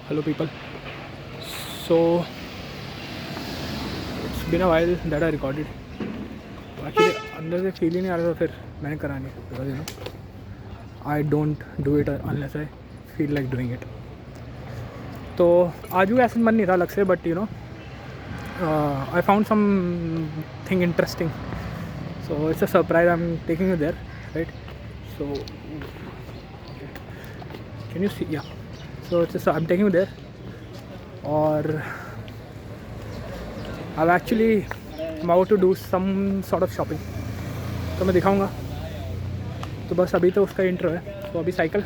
Hello people. So it's been a while that I recorded. Actually अंदर से feel ही नहीं आ रहा था, फिर मैंने करा नहीं because you know I don't do it unless I feel like doing it. तो आज भी ऐसा मन नहीं था अलग से, but you know I found something interesting. So it's a surprise. I'm taking you there, right? So can you see? Yeah. So I'm taking you there. और I'm actually about to do some sort of shopping. तो मैं दिखाऊंगा. तो बस अभी तो उसका intro है. तो अभी cycle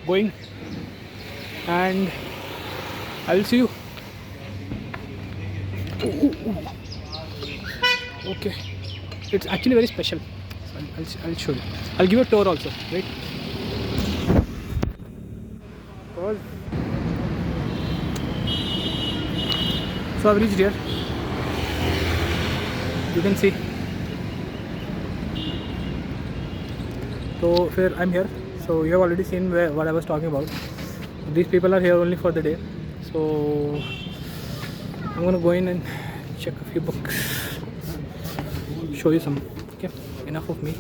going and I will see you. Okay, it's actually very special. So I'll show you. I'll give you a tour also, right? So I've reached here. You can see. So here I'm here. So you have already seen what I was talking about. These people are here only for the day. So I'm gonna go in and check a few books. Show you some. Okay, enough of me.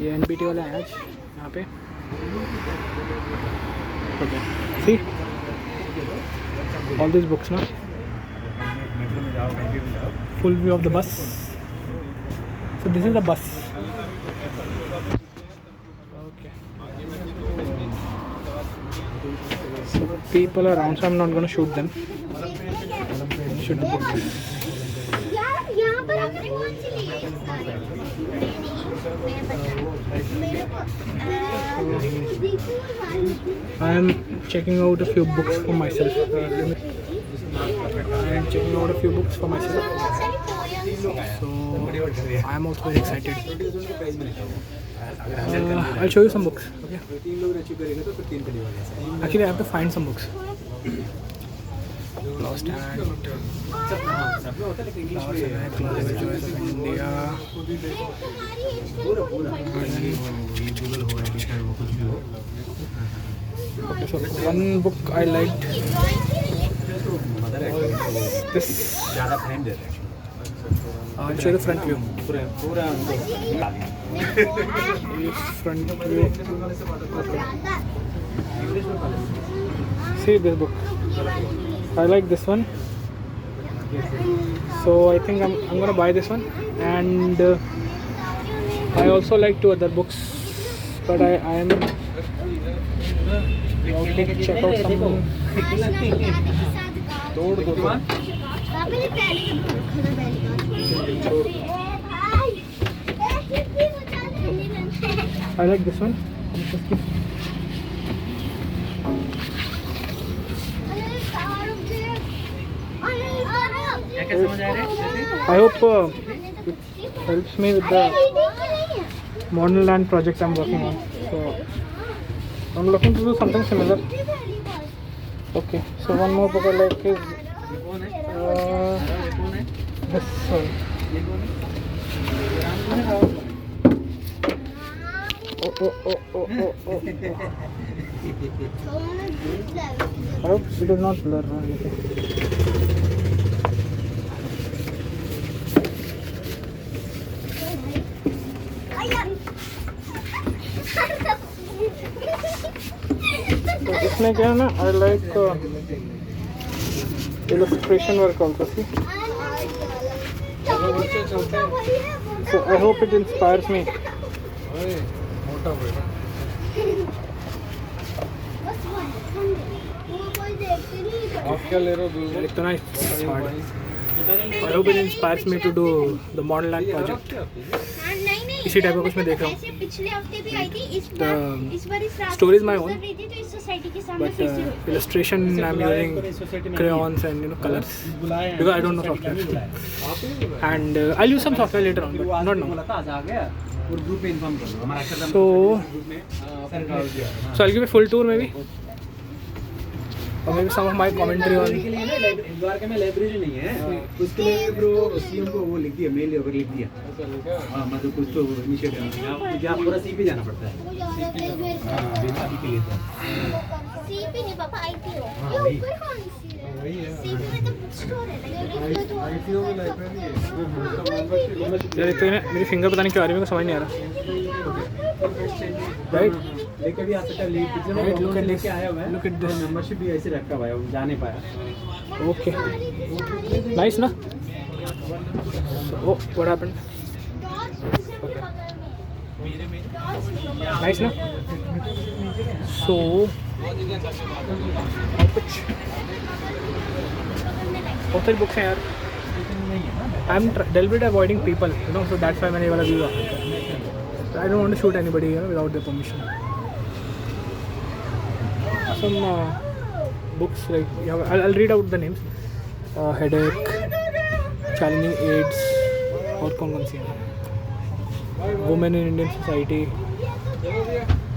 ये NPT वाला है आज यहाँ पे. Okay. See all these books now. Full view of the bus. So this is the bus. Okay. So people are around, so I'm not gonna shoot them. Shoot the book. I am checking out a few books for myself. So I am also very excited. I'll show you some books. Okay. Actually, I have to find some books. Lost and Joys of India. Okay, so one book I liked was this. I'll show you the front view. Front view. Okay. See this book. I like this one. So I think I'm gonna buy this one. And I also like two other books, but I am about to check out some. I like this one. I hope it helps me with the modern land project I'm working on. So I'm looking to do something similar. Okay, so one more book I like is this one. Oh. I hope it is not blur. So इसमें क्या है ना, I like illustration work also. See? So I hope it inspires me. I hope it inspires me to do the modern land project. इसी type का कुछ मैं देख रहा हूँ. The story is my own, but illustration I'm using crayons and colors because I don't know software. And I'll use some software later on, but not now. So I'll give a full tour maybe. और maybe some of my commentary on के लिए ना द्वारका में library नहीं है, उसके लिए bro CM को वो लिख दिया, मेल वगैरह लिख दिया। हाँ मतलब कुछ तो इनिशिएटिव यहाँ पूरा सीपी जाना पड़ता है। अभी के लिए तो सीपी नहीं पापा, आईटीओ। हाँ, ये वही। ऊपर कौन सी है? सीपी में तो बुक स्टोर है ना, आईटीओ में लाइब्रेरी है। यार एक तो ये ना मेरी फिंगर पता नहीं क्यों आ रही है, मेरे को समझ नहीं आ रहा। राइट, लेके भी आ सकता है, पिछले Right, look at लेके this. आया हुआ है। Look at this. मेंबरशिप भी ऐसे रखा हुआ है, वो जा नहीं पाया। ओके नाइस ना। Oh what happened? नाइस ना। सो कुछ बहुत सारी बुक्स हैं यार। I am deliberately avoiding people, you know, so that's why मैंने ये वाला view. I don't want to shoot anybody without their permission. Some books like I'll read out the names. Headache, Challenging AIDS, और कौन सी हैं? Women in Indian Society,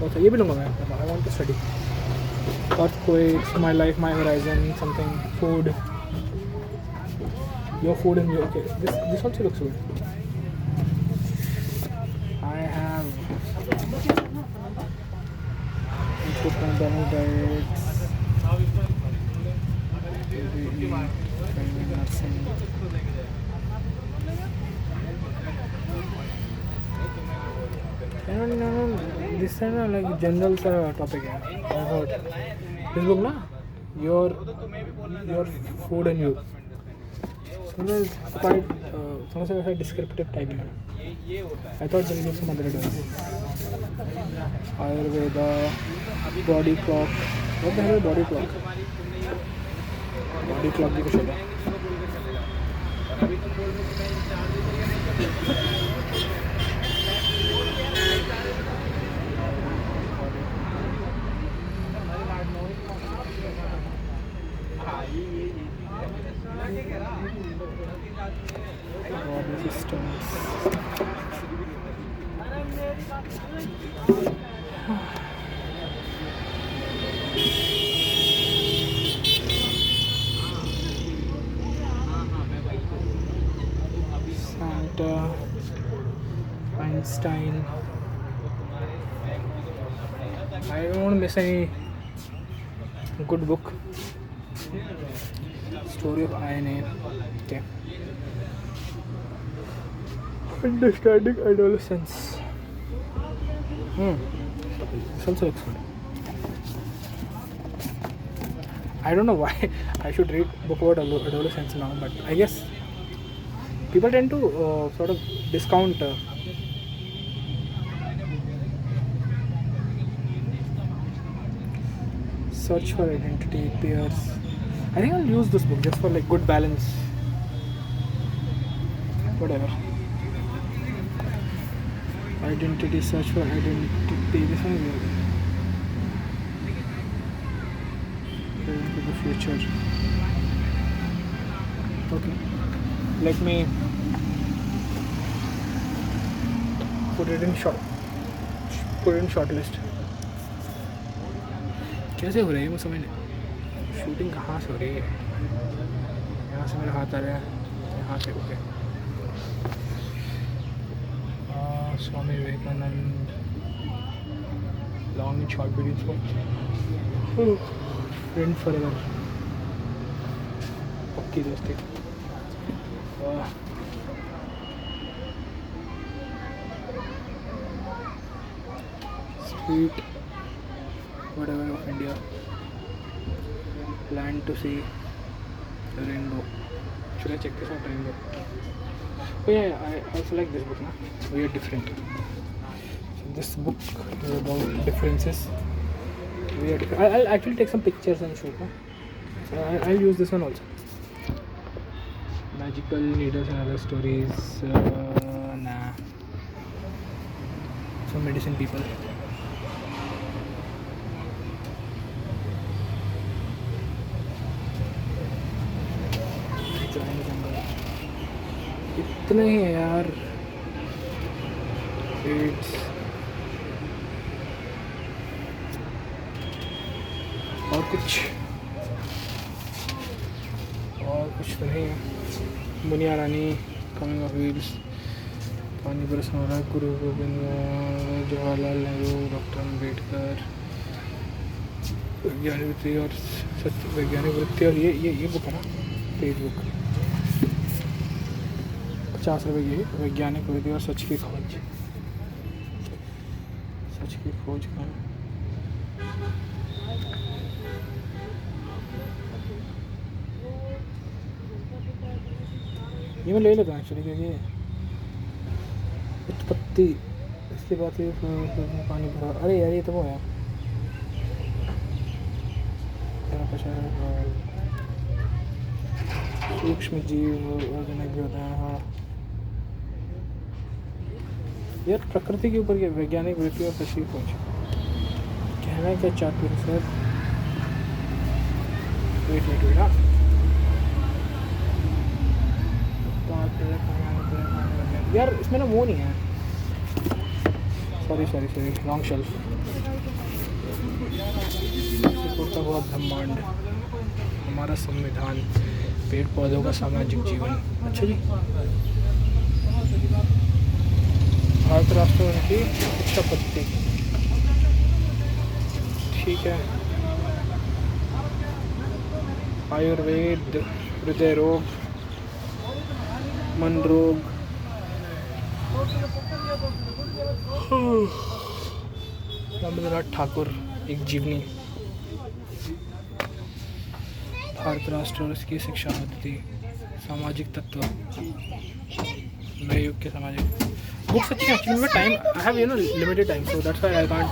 और ये भी लूँगा मैं। I want to study. Earthquakes, My Life, My Horizon, something. Food. Your Food and You. Okay, this also looks good. I have Good McDonald's diets. Nursing. No, this is not like general topic. I thought this book, na, your Food and You. So it's quite a descriptive type. I thought there was some other advice. Ayurveda, body clock. What the hell is body clock? Body clock भी कुछ होगा. Body systems. Santa, Einstein. I don't want to miss any good book. Story of INA. Okay. Understanding adolescence. This also looks good. I don't know why I should read book about adolescence now, but I guess people tend to sort of discount search for identity, peers. I think I'll use this book just for like good balance. Whatever. Identity, search for identity. This one is weird. Into the future. Okay. Let me put it in shortlist. कैसे हो रही है मुझे समझ नहीं, shooting कहाँ से हो रही है? यहाँ से मेरा हाथ आ रहा है, यहाँ से okay. Swami Vivekananda, long and short videos को फ्रेंड फॉरएवर, पक्की दोस्ती। Street, whatever of India, land to see, the rainbow. Should I check this out, rainbow? Oh yeah, I also like this book, na? We are different. So this book is about differences. We are different. I'll actually take some pictures and shoot, na? So I'll use this one also. Magical needles and other stories. Nah. Some medicine people. इतने ही है यार। Ads और कुछ तो नहीं है। मुनिया रानी, coming of wheels, पानी बरस हो रहा है, गुरु गोविंद, जवाहरलाल नेहरू, डॉक्टर अम्बेडकर, वैज्ञानिक वृत्ति और सत्य, वैज्ञानिक वृत्ति और ये बुक है ना, पेज बुक 50 रुपये की, वैज्ञानिक वृत्ति और सच की खोज। सच की खोज का ये मैं ले लेता हूँ एक्चुअली, क्योंकि उत्पत्ति, इसके बाद ये पानी भरा, अरे यार ये तो वो है सूक्ष्म जीव ऑर्गेनिक भी होता है। हाँ यार, प्रकृति के ऊपर वैज्ञानिक वृत्ति और सच की खोज कहना है क्या चाहते हैं सर? वेट हाँ, यार इसमें ना वो नहीं है, सॉरी रॉन्ग शेल्फ। टूटा हुआ ब्रह्मांड, हमारा संविधान, पेड़ पौधों का सामाजिक जीवन। अच्छा जी, भारत राष्ट्र की शिक्षा पद्धति, ठीक है। आयुर्वेद, हृदय रोग, मन रोग, रविंद्रनाथ ठाकुर, एक जीवनी, भारत राष्ट्र और इसकी शिक्षा पद्धति, सामाजिक तत्व, नए युग के सामाजिक बुक्स अच्छी हैं actually. Time I have limited time, so that's why I can't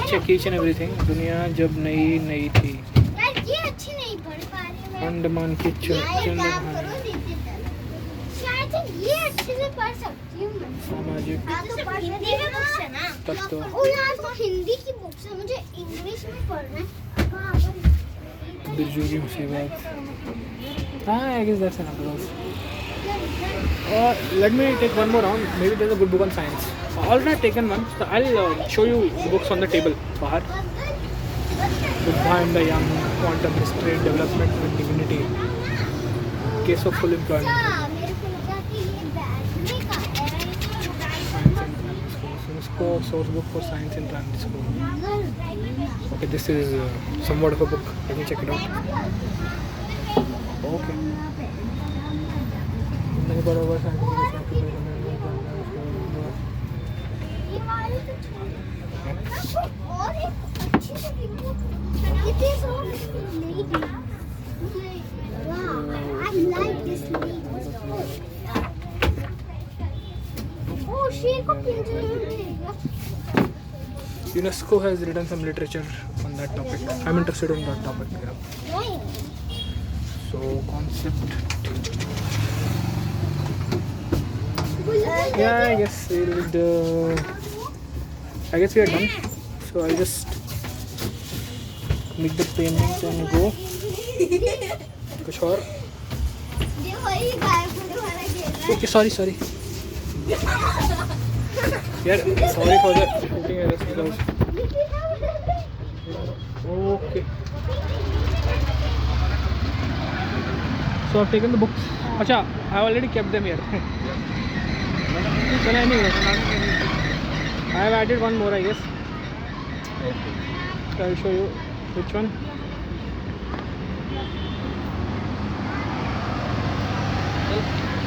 check each and everything. दुनिया जब नई थी, यार ये अच्छी नहीं पढ़ पा रही मैं। अंडमान की यार एक काम करो, शायद ये अच्छे से पढ़ सकती हूँ मैं। सामाजिक हिंदी में बुक्स है ना? तत्व, ओ यार वो हिंदी की बुक्स है, मुझे इंग्लिश में पढ़ना है। कहाँ पर? बिरजू की मुसीबत। हाँ, I guess that's enough because let me take one more round. Maybe there's a good book on science. Already I've taken one. So I'll show you the books on the table. Bahar. Buddha and the Young, Quantum History, Development with Dignity, Case of Full Employment. मेरे को लगा कि ये बैठने का है। Science in Primary School. So इसको source book for science in primary school. Okay, this is somewhat of a book. Let me check it out. Okay. मैंने पढ़ा हुआ science ये वाली तो छोड़। और एक अच्छी सी book. It is all lady. Wow, I like this lady. Oh, शेर को पिंजरे में रहेगा। UNESCO has written some literature on that topic. I'm interested in that topic. Yeah. नहीं। So concept. Yeah, Yeah, I guess we are done. So I'll just make the payment and go. कुछ और? देखो ये गायब होने वाला खेल रहा है। Okay, sorry. यार, sorry for the shooting errors because. Okay. So I've taken the books. अच्छा, I already kept them here. Chalo, anyway. I have added one more, I guess. Okay. So I'll show you which one.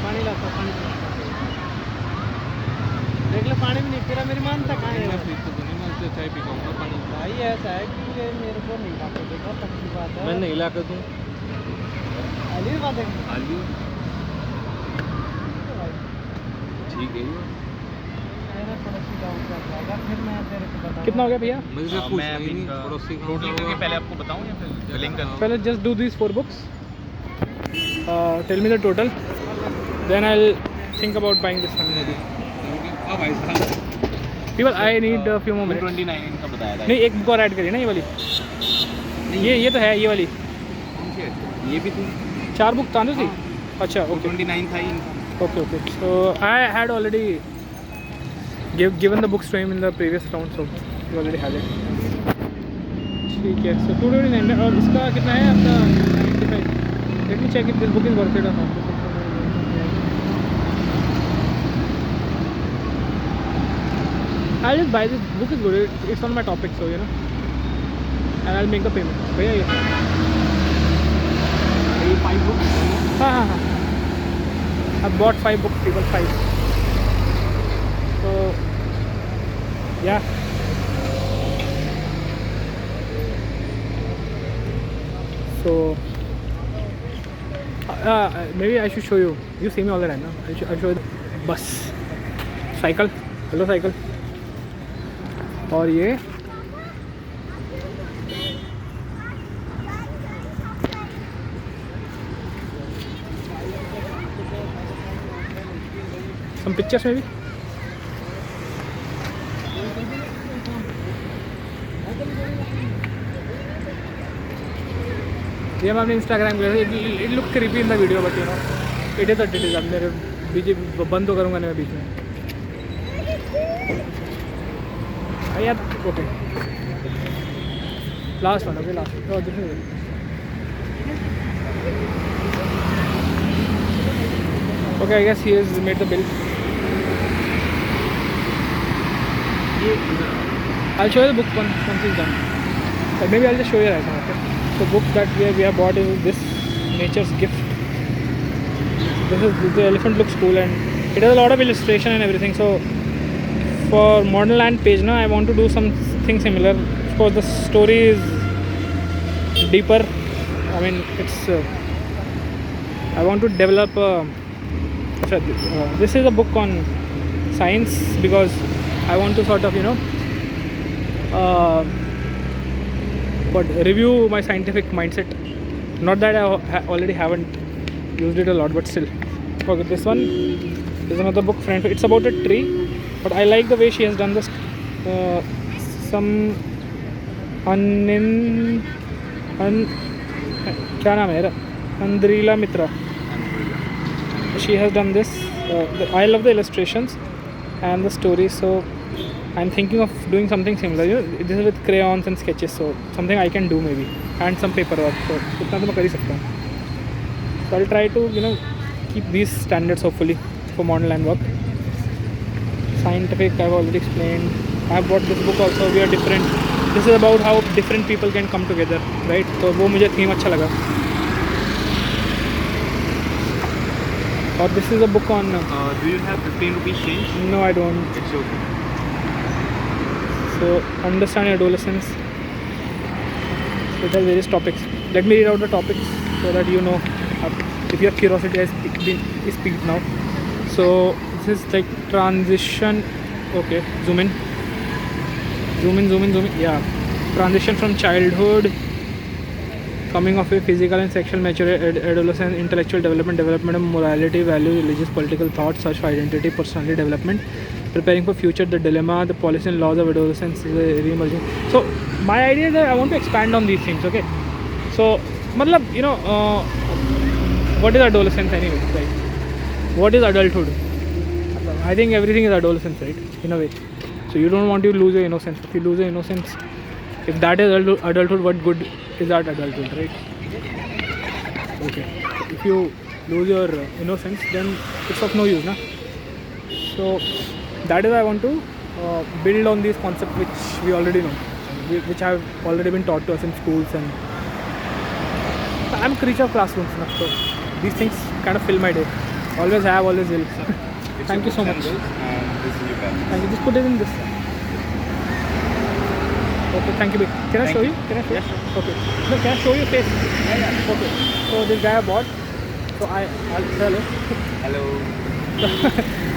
पानी लाता पानी देख लो, पानी भी नहीं P रहा, मेरी मानता कहाँ है? चाय पी पाऊंगा पानी। भाई ऐसा है कि ये मेरे को नहीं ला के देगा, पक्की बात है। मैं नहीं ला कर दूँ। अली बात है। आलू ठीक है। कितना हो गया भैया? मुझे पूछ नहीं, पड़ोसी का क्योंकि पहले आपको बताऊं या फिर बिलिंग कर दूं? पहले just do these 4 books. Tell me the total. Then I'll think about buying this one maybe. अब ऐसा People, I need a few more minutes. 29 इनका बताया था। नहीं, एक बुक और ऐड करिए ना, ये वाली। ये तो है, ये वाली। ये भी थी 4 बुक तानू थी। अच्छा, ओके 29 था इनका। okay. So I had already given the books to him in the previous round, so he already had it. ठीक है, so 229 और इसका कितना है अपना 95? Let me check if this book is worth it or not. I'll just buy this book. Is good. It's on my topic, so you know, and I'll make the payment. भैया ये 5 books. हाँ. I bought 5 books, people 5. So yeah. So maybe I should show you. You see me all the time, no? I'll show you the bus, cycle. Hello cycle. और ये some pictures maybe. ये मैं अपने Instagram पे it looks creepy in the video but you know it is what it is. अब मेरे बीच बंद तो करूँगा नहीं मैं बीच में. Yeah, okay. Last one, okay, last one. Oh, this is it. Okay, I guess he has made the bill. I'll show you the book once he's done. Or maybe I'll just show you right now, okay? The book that we have bought is this, Nature's Gift. The elephant looks cool and it has a lot of illustration and everything. So for Modern Land page now, I want to do something similar. Of course, the story is deeper. I mean, it's. I want to develop. This is a book on science because I want to sort of, you know, review my scientific mindset. Not that I already haven't used it a lot, but still. Okay, this one is another book. Friend, it's about a tree. But I like the way she has done this. Some क्या नाम है? Andrila Mitra. She has done this. I love the illustrations and the story. So I'm thinking of doing something similar. You know, this is with crayons and sketches. So something I can do maybe, and some paperwork. So इतना तो मैं कर ही सकता हूँ. So I'll try to, you know, keep these standards hopefully for Modern Land work. Scientific, I've already explained. I've bought this book also. We are different. This is about how different people can come together, right? तो वो मुझे theme अच्छा लगा. Or this is a book on. Do you have 15 rupees change? No, I don't. It's okay. So understand adolescence. It has various topics. Let me read out the topics so that you know if your curiosity is piqued now. So this is like transition. Okay, zoom in. Yeah, transition from childhood, coming of age, physical and sexual maturity, adolescence, intellectual development of morality, values, religious, political thoughts, such identity, personality development, preparing for future, the dilemma, the policy and laws of adolescence, re-emerging. So my idea is that I want to expand on these things. Okay, so matlab, you know, what is adolescence anyway? Right? What is adulthood? I think everything is adolescence, right? In a way. So you don't want to lose your innocence. If you lose your innocence, if that is adulthood, what good is that adulthood, right? Okay. If you lose your innocence, then it's of no use, na? So that is why I want to build on these concepts which we already know, which have already been taught to us in schools, and I'm a creature of classrooms, na? So these things kind of fill my day. Always have, always will. Thank you so much. This is your bag. Thank you. Just put it in this. Okay, thank you. Can I show you? Can I show you? Yes, sure. Okay. No, can I show you face? Yeah. Okay. So this guy I bought. So I'll say hello. Hello.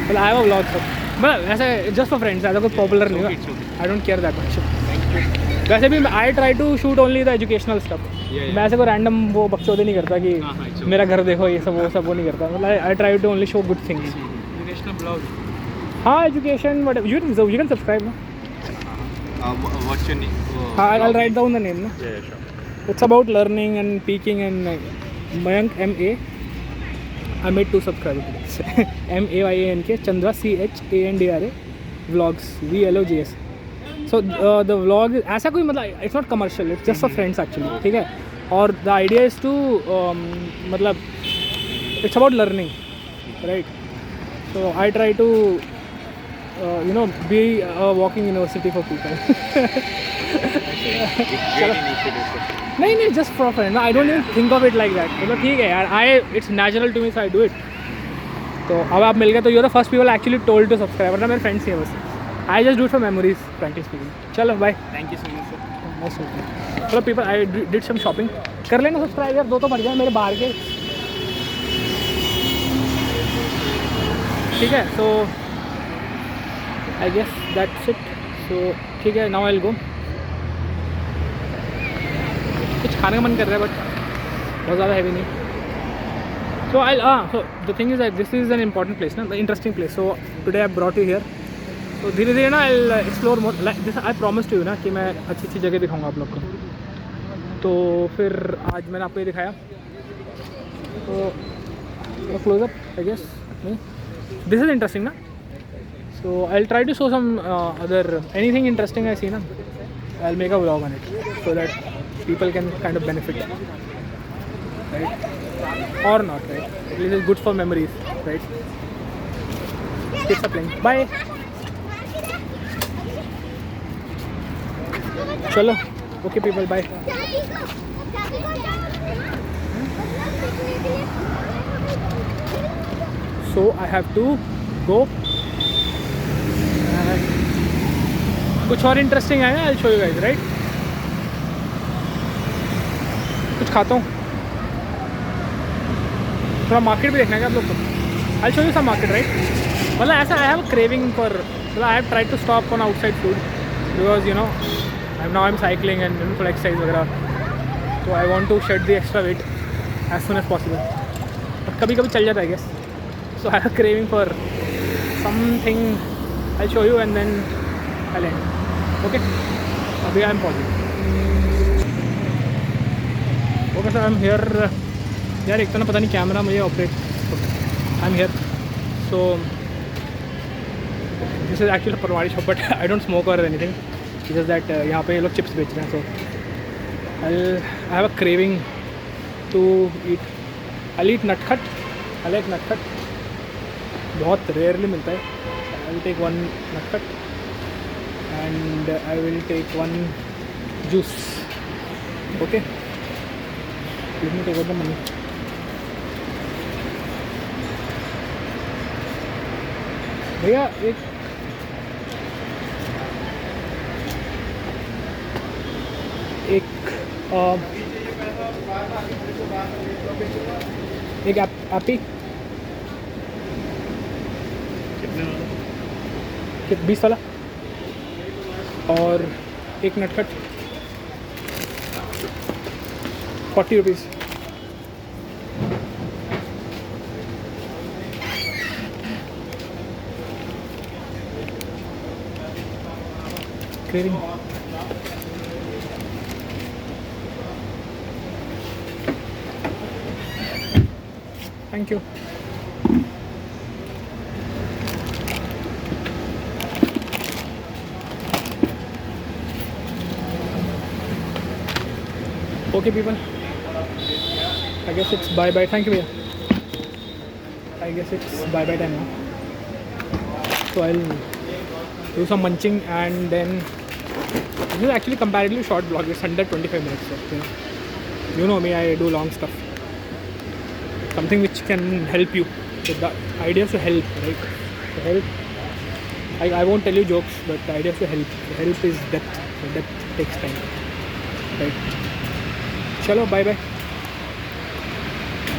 Well, I have a vlog, so. But ऐसे just for friends. ऐसा कोई popular नहीं It's okay. है. I don't care that much. Thank you. वैसे भी I try to shoot only the educational stuff. Yeah. मैं ऐसे कोई random वो बकचोदी नहीं करता कि हाँ, it's okay. मेरा घर देखो ये सब वो नहीं करता. मतलब I try to only show good things. Educational blog. हाँ, education, whatever. You can subscribe, no? What's your name? I'll write down the name, no? Yeah, sure. It's about learning and peaking and Mayank M.A. I made 2 subscribers today. M-A-Y-A-N-K, Chandra C-H-A-N-D-R-A, vlogs, V-L-O-G-S. So the vlog is, ऐसा कोई मतलब, it's not commercial, it's just for friends actually, ठीक है? और the idea is to मतलब it's about learning, right? So I try to be a walking university for people. Great initiative. नहीं just for friend. I don't even think of it like that. मतलब ठीक है यार, it's natural to me, so I do it. तो अब आप मिल गए तो you are the first people actually told to subscribe. वरना मेरे फ्रेंड्स ही हैं बस. आई just do it for memories, frankly speaking. चलो bye. Thank you so much, sir. चलो people, I did some shopping. कर लेना सब्सक्राइब यार, 2 तो बढ़ जाए मेरे बाहर के. ठीक है, सो आई गेस दैट्स इट. सो ठीक है, नाउ आई विल गो. कुछ खाने का मन कर रहा है बट बहुत ज़्यादा हैवी नहीं. सो so the thing is that this is an important place, na, the interesting place. So today I brought you here. So धीरे धीरे ना I'll explore more. Like this I promised you ना कि मैं अच्छी अच्छी जगह दिखाऊंगा आप लोग को. तो फिर आज मैंने आपको ये दिखाया. तो close up I guess. This is interesting ना. So I'll try to show some other anything interesting I see ना. I'll make a vlog on it so that people can kind of benefit, right? Or not, right? At least it's good for memories, right? Kids are playing. Bye. Chalo. Okay, people. Bye. So I have to go. कुछ और interesting है ना, I'll show you guys, right? कुछ खाता हूँ. थोड़ा market भी देखना है क्या आप लोग को? I'll show you some market, right? मतलब ऐसा I have a craving for, मतलब I have tried to stop on outside food because now I'm cycling and थोड़ा exercise वगैरह. So I want to shed the extra weight as soon as possible. But कभी कभी चल जाता है I guess. So I have a craving for something. I'll show you and then I'll end. Okay? अभी I'm pausing. Okay sir, I'm here. यार एक तो ना पता नहीं कैमरा मुझे operate. I am here. So this is actually परवाड़ी shop but I don't smoke or anything. It is that यहाँ पे ये लोग चिप्स बेच रहे हैं. So I have a craving to eat. I eat नटखट. आई लाइक नटखट. बहुत रेयरली मिलता है. आई विल टेक 1 नटखट and I will take 1 juice. Okay, let me take out the money. भैया एक एपी 20 वाला और एक नटखट 40 rupees. Craving. Thank you. Okay people, I guess it's bye bye. Thank you भैया. I guess it's bye bye time now. So I'll do some munching and then this is actually comparatively short vlog. It's under 25 minutes. So you know me, I do long stuff. Something which can help you. So the idea is to help, right? To help. I won't tell you jokes, but the idea is to help. The help is depth. The depth takes time, right? Chalo, bye bye.